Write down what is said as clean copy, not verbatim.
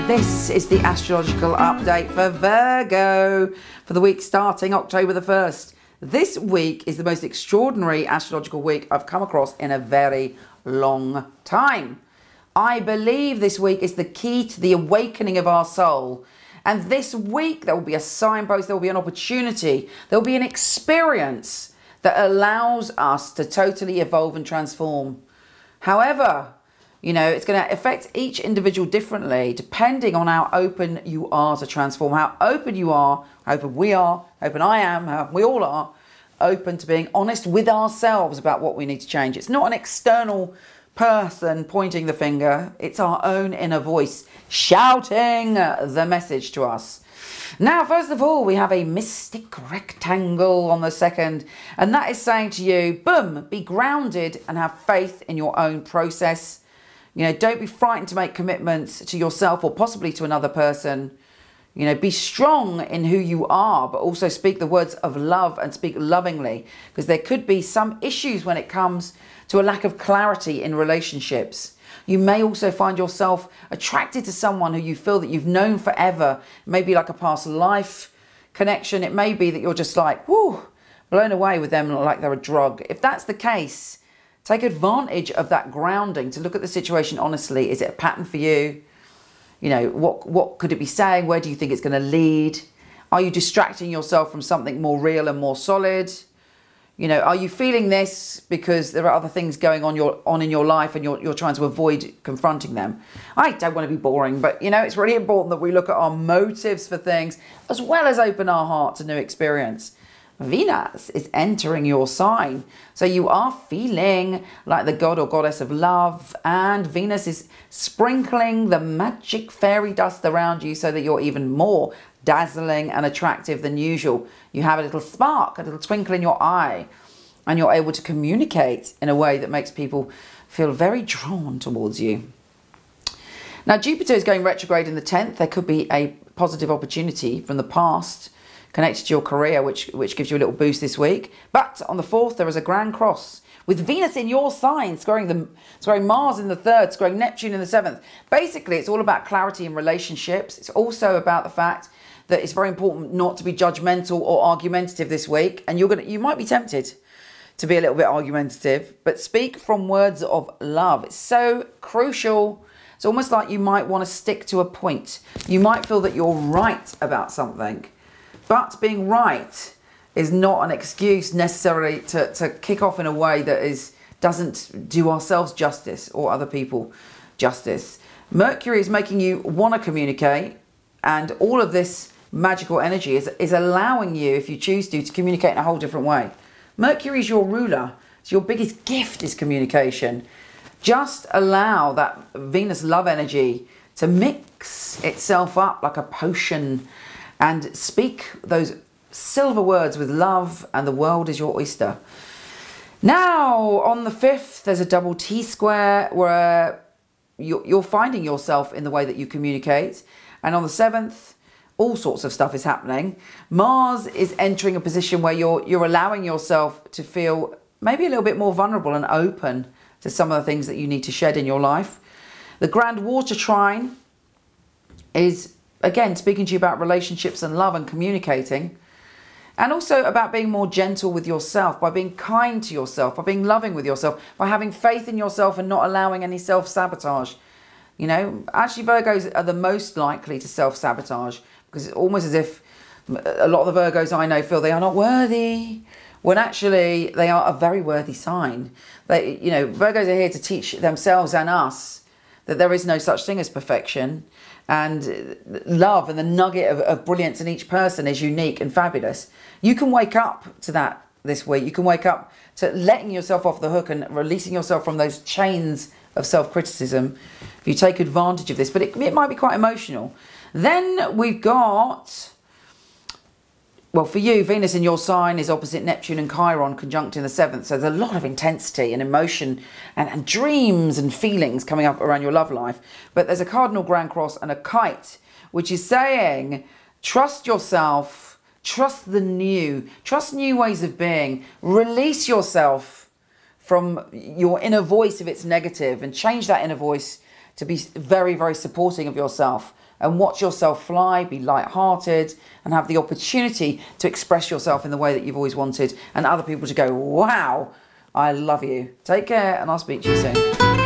This is the astrological update for Virgo for the week starting October the 1st. This week is the most extraordinary astrological week I've come across in a very long time. I believe this week is the key to the awakening of our soul. And this week there will be a signpost, there will be an opportunity, there will be an experience that allows us to totally evolve and transform. However, you know, it's going to affect each individual differently depending on how open you are to transform, how open you are, how open we are, how open I am, how we all are, open to being honest with ourselves about what we need to change. It's not an external person pointing the finger, it's our own inner voice shouting the message to us. Now, first of all, we have a mystic rectangle on the 2nd, and that is saying to you, boom, be grounded and have faith in your own process. You know, don't be frightened to make commitments to yourself or possibly to another person. You know, be strong in who you are, but also speak the words of love and speak lovingly, because there could be some issues when it comes to a lack of clarity in relationships. You may also find yourself attracted to someone who you feel that you've known forever, maybe like a past life connection. It may be that you're just like, whoo, blown away with them like they're a drug. If that's the case, take advantage of that grounding to look at the situation honestly. Is it a pattern for you? You know, what could it be saying? Where do you think it's going to lead? Are you distracting yourself from something more real and more solid? You know, are you feeling this because there are other things going on in your life and you're trying to avoid confronting them? I don't want to be boring, but you know, it's really important that we look at our motives for things as well as open our heart to new experience. Venus is entering your sign, so you are feeling like the god or goddess of love, and Venus is sprinkling the magic fairy dust around you so that you're even more dazzling and attractive than usual. You have a little spark, a little twinkle in your eye, and you're able to communicate in a way that makes people feel very drawn towards you. Now, Jupiter is going retrograde in the 10th. There could be a positive opportunity from the past connected to your career, which gives you a little boost this week. But on the 4th, there is a grand cross with Venus in your sign, squaring Mars in the 3rd, squaring Neptune in the 7th. Basically, it's all about clarity in relationships. It's also about the fact that it's very important not to be judgmental or argumentative this week. And you might be tempted to be a little bit argumentative, but speak from words of love. It's so crucial. It's almost like you might want to stick to a point. You might feel that you're right about something. But being right is not an excuse necessarily to kick off in a way that doesn't do ourselves justice or other people justice. Mercury is making you want to communicate, and all of this magical energy is allowing you, if you choose to communicate in a whole different way. Mercury is your ruler, so your biggest gift is communication. Just allow that Venus love energy to mix itself up like a potion, and speak those silver words with love, and the world is your oyster. Now, on the 5th, there's a double T-square where you're finding yourself in the way that you communicate. And on the 7th, all sorts of stuff is happening. Mars is entering a position where you're allowing yourself to feel maybe a little bit more vulnerable and open to some of the things that you need to shed in your life. The Grand Water Trine is, again, speaking to you about relationships and love and communicating, and also about being more gentle with yourself, by being kind to yourself, by being loving with yourself, by having faith in yourself and not allowing any self-sabotage. You know, actually Virgos are the most likely to self-sabotage, because it's almost as if a lot of the Virgos I know feel they are not worthy, when actually they are a very worthy sign. You know, Virgos are here to teach themselves and us that there is no such thing as perfection. And love and the nugget of brilliance in each person is unique and fabulous. You can wake up to that this week. You can wake up to letting yourself off the hook and releasing yourself from those chains of self-criticism if you take advantage of this. But it might be quite emotional. Then we've got, well, for you, Venus in your sign is opposite Neptune and Chiron, conjunct in the 7th. So there's a lot of intensity and emotion and dreams and feelings coming up around your love life. But there's a cardinal grand cross and a kite, which is saying, trust yourself, trust the new, trust new ways of being, release yourself from your inner voice if it's negative, and change that inner voice to be very, very supporting of yourself and watch yourself fly, be light-hearted, and have the opportunity to express yourself in the way that you've always wanted, and other people to go, wow, I love you. Take care, and I'll speak to you soon.